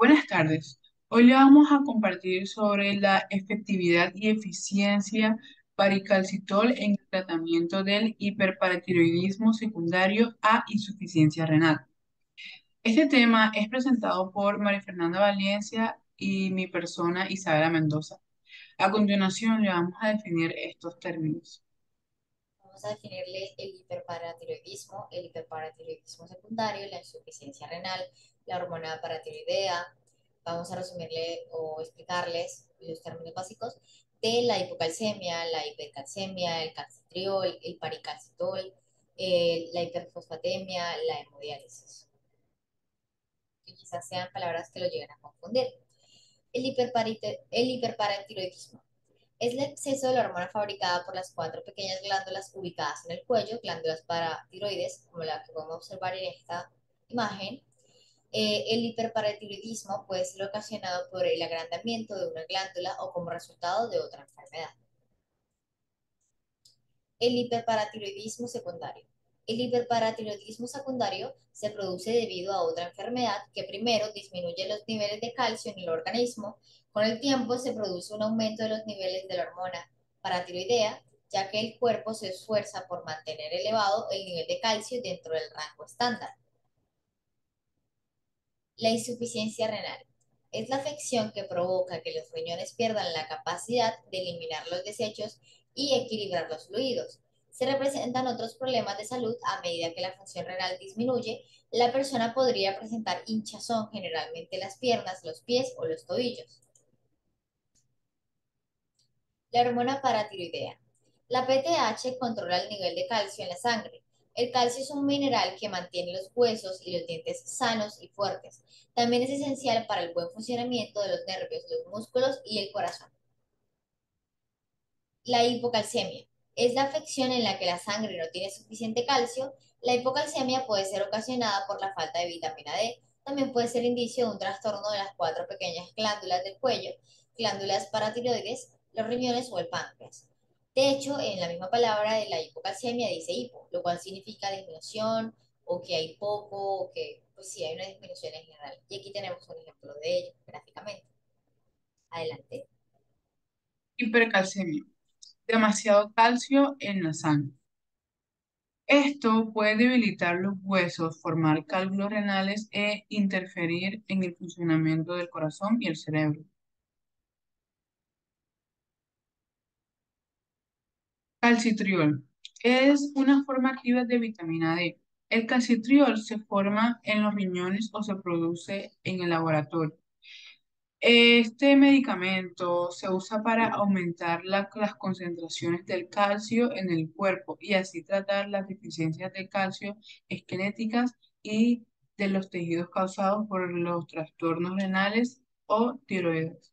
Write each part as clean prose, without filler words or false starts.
Buenas tardes. Hoy le vamos a compartir sobre la efectividad y eficiencia paricalcitol en el tratamiento del hiperparatiroidismo secundario a insuficiencia renal. Este tema es presentado por María Fernanda Valencia y mi persona Isabela Mendoza. A continuación le vamos a definir estos términos. Vamos a definirle el hiperparatiroidismo secundario, la insuficiencia renal, la hormona paratiroidea. Vamos a resumirle o explicarles los términos básicos de la hipocalcemia, la hipercalcemia, el calcitriol, el paricalcitol, la hiperfosfatemia, la hemodiálisis, que quizás sean palabras que lo lleguen a confundir. El hiperparatiroidismo es el exceso de la hormona fabricada por las cuatro pequeñas glándulas ubicadas en el cuello, glándulas paratiroides, como la que podemos observar en esta imagen. El hiperparatiroidismo puede ser ocasionado por el agrandamiento de una glándula o como resultado de otra enfermedad. El hiperparatiroidismo secundario. El hiperparatiroidismo secundario se produce debido a otra enfermedad que primero disminuye los niveles de calcio en el organismo. Con el tiempo se produce un aumento de los niveles de la hormona paratiroidea, ya que el cuerpo se esfuerza por mantener elevado el nivel de calcio dentro del rango estándar. La insuficiencia renal es la afección que provoca que los riñones pierdan la capacidad de eliminar los desechos y equilibrar los fluidos. Se representan otros problemas de salud a medida que la función renal disminuye. La persona podría presentar hinchazón, generalmente en las piernas, los pies o los tobillos. La hormona paratiroidea. La PTH controla el nivel de calcio en la sangre. El calcio es un mineral que mantiene los huesos y los dientes sanos y fuertes. También es esencial para el buen funcionamiento de los nervios, los músculos y el corazón. La hipocalcemia es la afección en la que la sangre no tiene suficiente calcio. La hipocalcemia puede ser ocasionada por la falta de vitamina D. También puede ser indicio de un trastorno de las cuatro pequeñas glándulas del cuello, glándulas paratiroides, los riñones o el páncreas. De hecho, en la misma palabra de la hipocalcemia dice hipo, lo cual significa disminución o que hay poco o que pues sí hay una disminución en general. Y aquí tenemos un ejemplo de ello gráficamente. Adelante. Hipercalcemia. Demasiado calcio en la sangre. Esto puede debilitar los huesos, formar cálculos renales e interferir en el funcionamiento del corazón y el cerebro. Calcitriol es una forma activa de vitamina D. El calcitriol se forma en los riñones o se produce en el laboratorio. Este medicamento se usa para aumentar las concentraciones del calcio en el cuerpo y así tratar las deficiencias de calcio esqueléticas y de los tejidos causados por los trastornos renales o tiroides.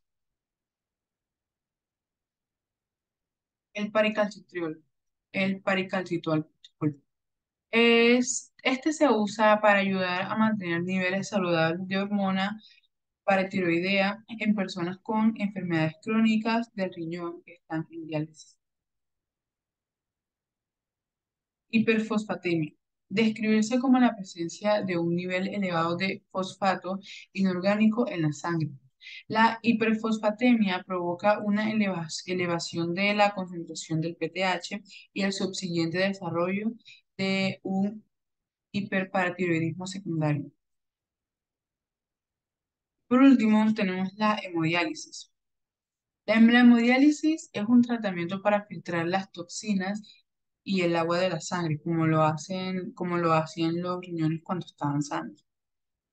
El paricalcitriol, el paricalcitrol, disculpe. Este se usa para ayudar a mantener niveles saludables de hormona paratiroidea en personas con enfermedades crónicas del riñón que están en diálisis. Hiperfosfatemia. Describirse como la presencia de un nivel elevado de fosfato inorgánico en la sangre. La hiperfosfatemia provoca una elevación de la concentración del PTH y el subsiguiente desarrollo de un hiperparatiroidismo secundario. Por último, tenemos la hemodiálisis. La hemodiálisis es un tratamiento para filtrar las toxinas y el agua de la sangre, como lo hacían los riñones cuando estaban sanos.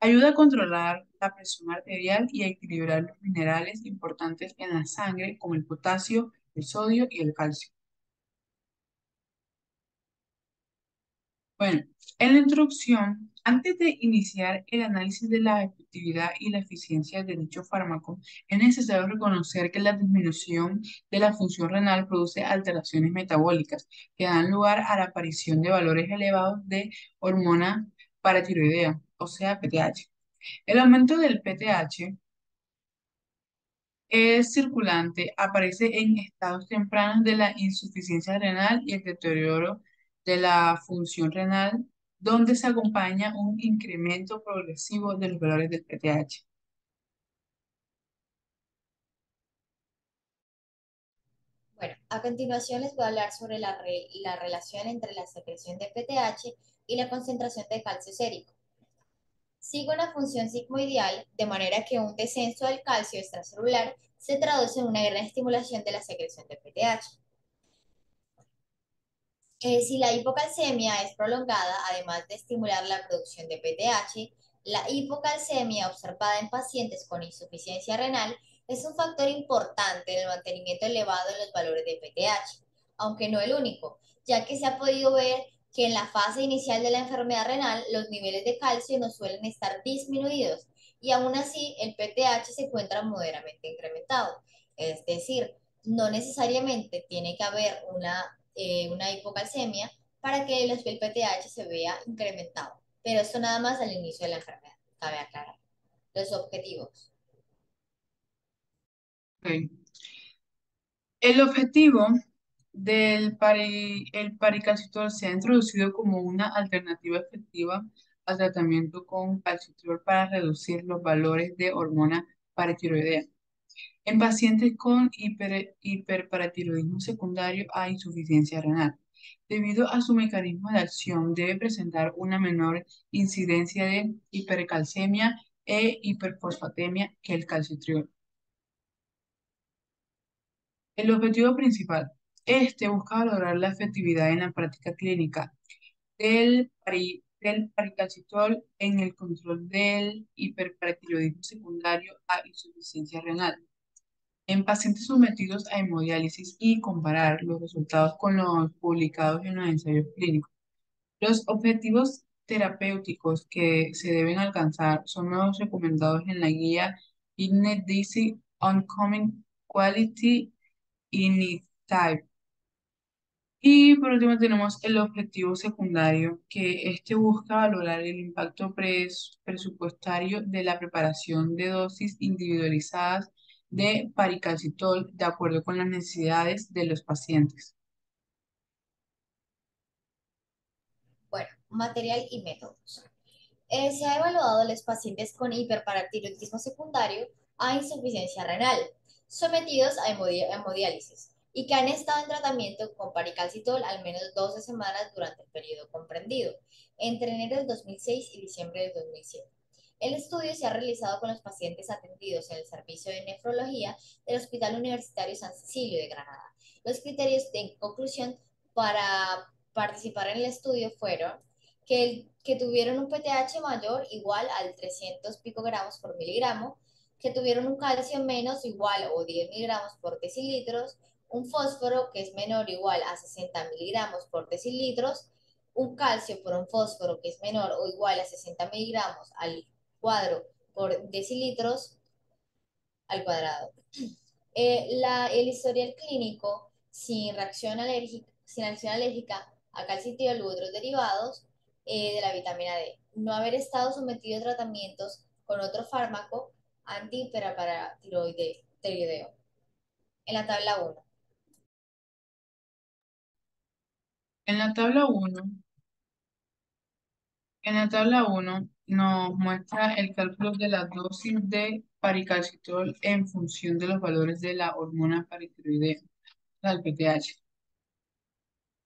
Ayuda a controlar la presión arterial y a equilibrar los minerales importantes en la sangre, como el potasio, el sodio y el calcio. Bueno, en la introducción, antes de iniciar el análisis de la efectividad y la eficiencia de dicho fármaco, es necesario reconocer que la disminución de la función renal produce alteraciones metabólicas que dan lugar a la aparición de valores elevados de hormona paratiroidea, o sea, PTH. El aumento del PTH es circulante, aparece en estados tempranos de la insuficiencia renal y el deterioro de la función renal, donde se acompaña un incremento progresivo de los valores del PTH. Bueno, a continuación les voy a hablar sobre la relación entre la secreción de PTH y la concentración de calcio sérico. Sigue una función sigmoidial, de manera que un descenso del calcio extracelular se traduce en una gran estimulación de la secreción de PTH. Si la hipocalcemia es prolongada, además de estimular la producción de PTH, la hipocalcemia observada en pacientes con insuficiencia renal es un factor importante en el mantenimiento elevado en los valores de PTH, aunque no el único, ya que se ha podido ver que en la fase inicial de la enfermedad renal los niveles de calcio no suelen estar disminuidos y aún así el PTH se encuentra moderadamente incrementado. Es decir, no necesariamente tiene que haber una hipocalcemia para que el PTH se vea incrementado. Pero esto nada más al inicio de la enfermedad, cabe aclarar. Los objetivos. Ok. El objetivo el paricalcitrol se ha introducido como una alternativa efectiva al tratamiento con calcitrol para reducir los valores de hormona paratiroidea en pacientes con hiperparatiroidismo secundario a insuficiencia renal. Debido a su mecanismo de acción, debe presentar una menor incidencia de hipercalcemia e hiperfosfatemia que el calcitriol. El objetivo principal. Este busca valorar la efectividad en la práctica clínica del paricalcitrol en el control del hiperparatiroidismo secundario a insuficiencia renal en pacientes sometidos a hemodiálisis y comparar los resultados con los publicados en los ensayos clínicos. Los objetivos terapéuticos que se deben alcanzar son los recomendados en la guía INET-DC Oncoming Quality Initiative. Y por último tenemos el objetivo secundario, que este busca valorar el impacto presupuestario de la preparación de dosis individualizadas de paricalcitol de acuerdo con las necesidades de los pacientes. Bueno, material y métodos. Se ha evaluado a los pacientes con hiperparatiroidismo secundario a insuficiencia renal, sometidos a hemodiálisis y que han estado en tratamiento con paricalcitol al menos 12 semanas durante el periodo comprendido, entre enero del 2006 y diciembre del 2007. El estudio se ha realizado con los pacientes atendidos en el servicio de nefrología del Hospital Universitario San Cecilio de Granada. Los criterios de conclusión para participar en el estudio fueron que tuvieron un PTH mayor igual al 300 picogramos por miligramo, que tuvieron un calcio menos igual o 10 miligramos por decilitros, un fósforo que es menor o igual a 60 miligramos por decilitros, un calcio por un fósforo que es menor o igual a 60 miligramos al cuadro por decilitros al cuadrado. El historial clínico sin reacción alérgica a calcitriol u otros derivados de la vitamina D. No haber estado sometido a tratamientos con otro fármaco antihiperparatiroideo. En la tabla 1. En la tabla uno, en la tabla uno nos muestra el cálculo de la dosis de paricalcitrol en función de los valores de la hormona paratiroidea, la PTH.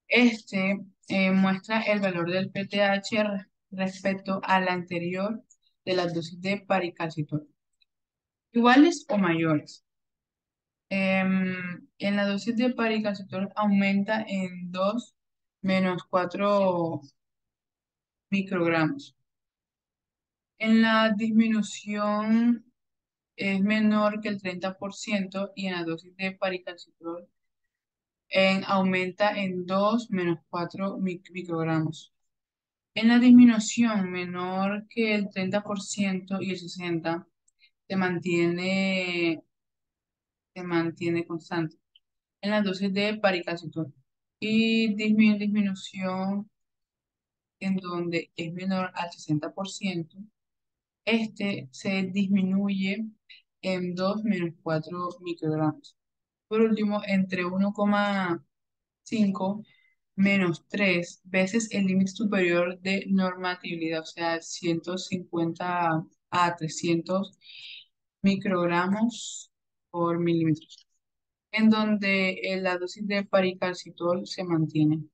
Este muestra el valor del PTH respecto al anterior de las dosis de paricalcitrol, iguales o mayores. En la dosis de paricalcitrol aumenta en 2 menos 4 microgramos. En la disminución es menor que el 30% y en la dosis de paricalcitrol aumenta en 2 menos 4 microgramos. En la disminución menor que el 30% y el 60% se mantiene constante en la dosis de paricalcitrol. Y disminución en donde es menor al 60%, este se disminuye en 2 menos 4 microgramos. Por último, entre 1,5 menos 3 veces el límite superior de normatividad, o sea, 150 a 300 microgramos por milímetro. en donde la dosis de paricalcitol se mantiene.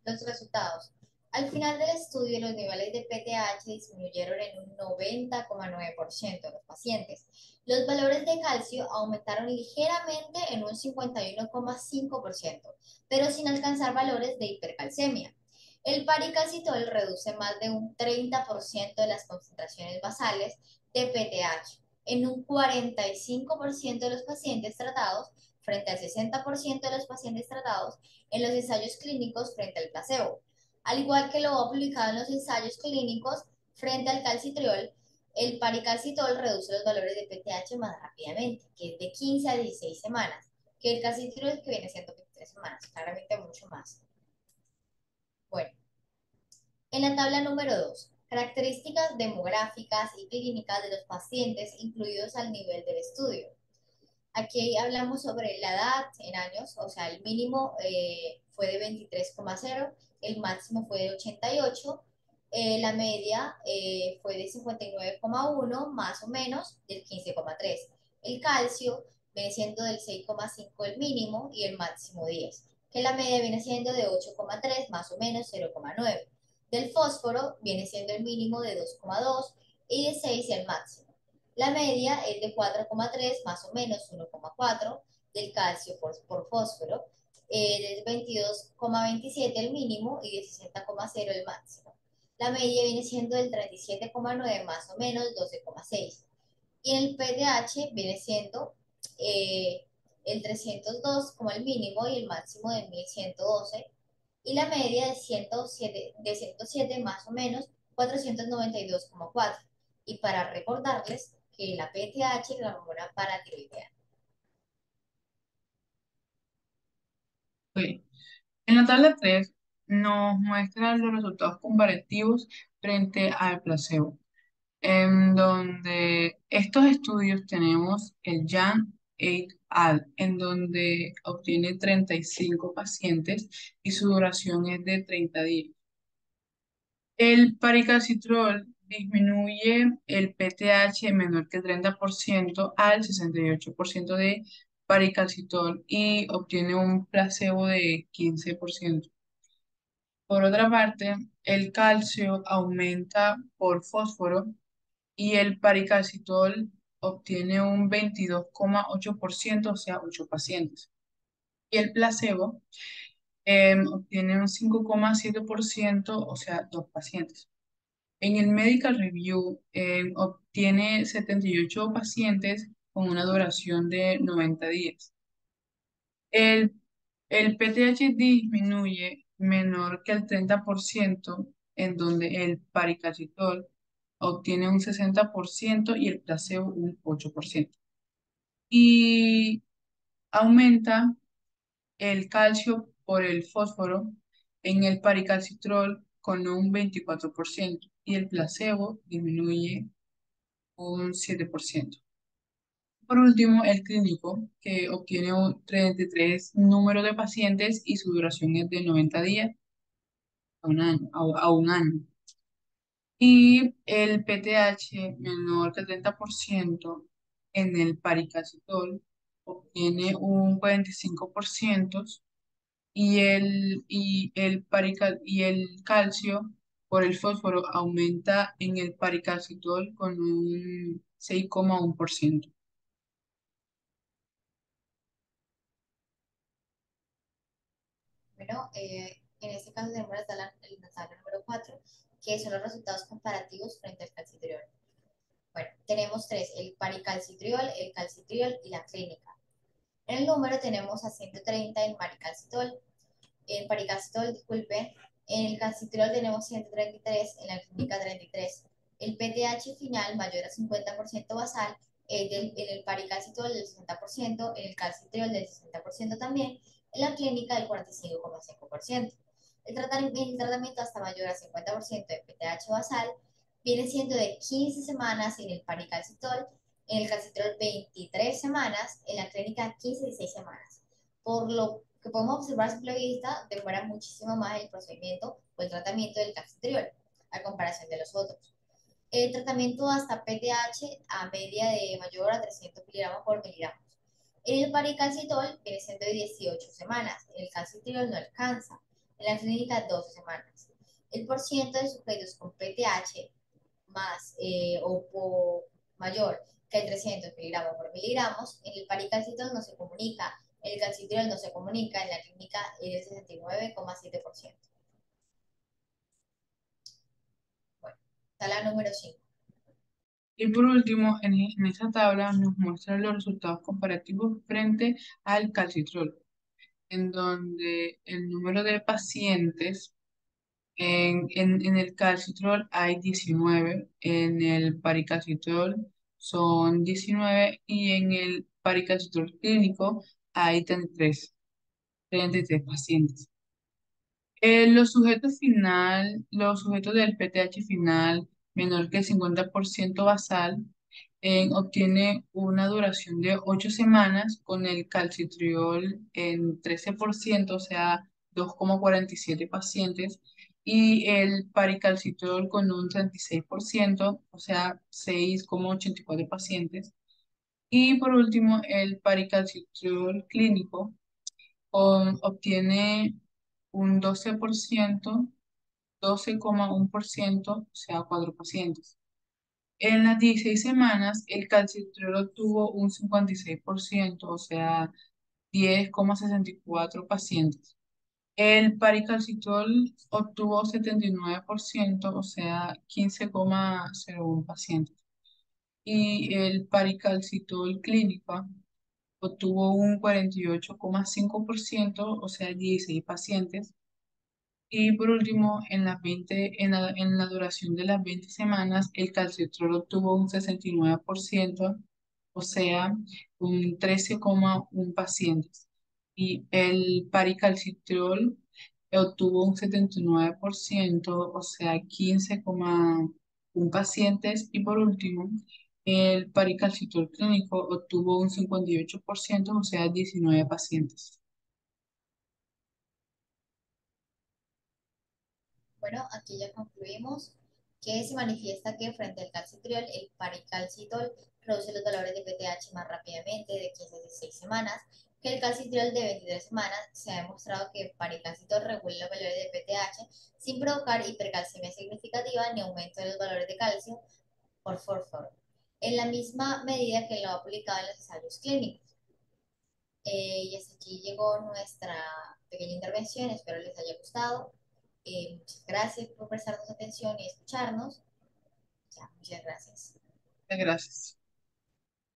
Los resultados. Al final del estudio, los niveles de PTH disminuyeron en un 90,9% de los pacientes. Los valores de calcio aumentaron ligeramente en un 51,5%, pero sin alcanzar valores de hipercalcemia. El paricalcitol reduce más de un 30% de las concentraciones basales de PTH en un 45% de los pacientes tratados frente al 60% de los pacientes tratados en los ensayos clínicos frente al placebo. Al igual que lo publicado en los ensayos clínicos frente al calcitriol, el paricalcitol reduce los valores de PTH más rápidamente, que es de 15 a 16 semanas, que el calcitriol que viene siendo 23 semanas, claramente mucho más. Bueno, en la tabla número 2, características demográficas y clínicas de los pacientes incluidos al nivel del estudio. Aquí hablamos sobre la edad en años, o sea, el mínimo fue de 23,0, el máximo fue de 88, la media fue de 59,1, más o menos del 15,3. El calcio viene siendo del 6,5 el mínimo y el máximo 10, que la media viene siendo de 8,3, más o menos 0,9. Del fósforo viene siendo el mínimo de 2,2 y de 6 el máximo. La media es de 4,3 más o menos 1,4 del calcio por fósforo, de 22,27 el mínimo y de 60,0 el máximo. La media viene siendo del 37,9 más o menos 12,6. Y el PDH viene siendo eh, el 302 como el mínimo y el máximo de 1112. Y la media de 107 más o menos 492,4. Y para recordarles que la PTH es la hormona paratiroidea. Ok. En la tabla 3 nos muestra los resultados comparativos frente al placebo, en donde estos estudios tenemos el Jan et al, en donde obtiene 35 pacientes y su duración es de 30 días. El paricalcitrol disminuye el PTH menor que 30% al 68% de paricalcitrol y obtiene un placebo de 15%. Por otra parte, el calcio aumenta por fósforo y el paricalcitol obtiene un 22,8%, o sea, 8 pacientes. Y el placebo obtiene un 5,7%, o sea, 2 pacientes. En el Medical Review obtiene 78 pacientes con una duración de 90 días. El, el PTH disminuye menor que el 30%, en donde el paricalcitol obtiene un 60% y el placebo un 8%. Y aumenta el calcio por el fósforo en el paricalcitrol con un 24% y el placebo disminuye un 7%. Por último, el clínico, que obtiene un 33 número de pacientes y su duración es de 90 días a un año. A un año. Y el PTH menor que el 30% en el paricalcitol obtiene un 45% y el calcio por el fósforo aumenta en el paricalcitol con un 6,1%. Bueno, en este caso tenemos la tabla número 4, que son los resultados comparativos frente al calcitriol. Bueno, tenemos tres, el paricalcitriol, el calcitriol y la clínica. En el número tenemos a 130 en paricalcitol, disculpe. En el calcitriol tenemos 133, en la clínica 33. El PTH final mayor a 50% basal en el paricalcitrol del 60%, en el calcitriol del 60% también, en la clínica del 45,5%. El tratamiento hasta mayor a 50% de PTH basal viene siendo de 15 semanas en el paricalcitrol, en el calcitrol 23 semanas, en la clínica 15 y 16 semanas. Por lo que podemos observar a simple vista, demora muchísimo más el procedimiento o el tratamiento del calcitriol a comparación de los otros. El tratamiento hasta PTH a media de mayor a 300 miligramos por miligramo. El paricalcitol viene siendo de 18 semanas. El calcitriol no alcanza. En la clínica 12 semanas. El porciento de sujetos con PTH más o mayor que 300 miligramos por miligramos, en el paricalcitol no se comunica, el calcitriol no se comunica, en la clínica es del 69,7%. Bueno, está la número 5. Y por último, en esta tabla nos muestra los resultados comparativos frente al calcitrol, en donde el número de pacientes en el calcitrol hay 19, en el paricalcitrol son 19 y en el paricalcitrol clínico hay 33 pacientes. Los sujetos del PTH final menor que el 50% basal obtiene una duración de 8 semanas con el calcitriol en 13%, o sea, 2,47 pacientes, y el paricalcitrol con un 36%, o sea, 6,84 pacientes. Y por último, el paricalcitrol clínico obtiene un 12,1%, o sea, 4 pacientes. En las 16 semanas, el calcitriol obtuvo un 56%, o sea, 10,64 pacientes. El paricalcitrol obtuvo 79%, o sea, 15,01 pacientes. Y el paricalcitrol clínico obtuvo un 48,5%, o sea, 16 pacientes. Y por último, en la duración de las 20 semanas, el calcitrol obtuvo un 69%, o sea, un 13,1 pacientes. Y el paricalcitrol obtuvo un 79%, o sea, 15,1 pacientes. Y por último, el paricalcitrol clínico obtuvo un 58%, o sea, 19 pacientes. Bueno, aquí ya concluimos que se manifiesta que frente al calcitriol, el paricalcitol reduce los valores de PTH más rápidamente, de 15 a 16 semanas, que el calcitriol de 23 semanas se ha demostrado que el paricalcitol regula los valores de PTH sin provocar hipercalcemia significativa ni aumento de los valores de calcio por fósforo, en la misma medida que lo ha publicado en los ensayos clínicos. Y hasta aquí llegó nuestra pequeña intervención, espero les haya gustado. Muchas gracias por prestarnos atención y escucharnos. Ya, muchas gracias. Gracias.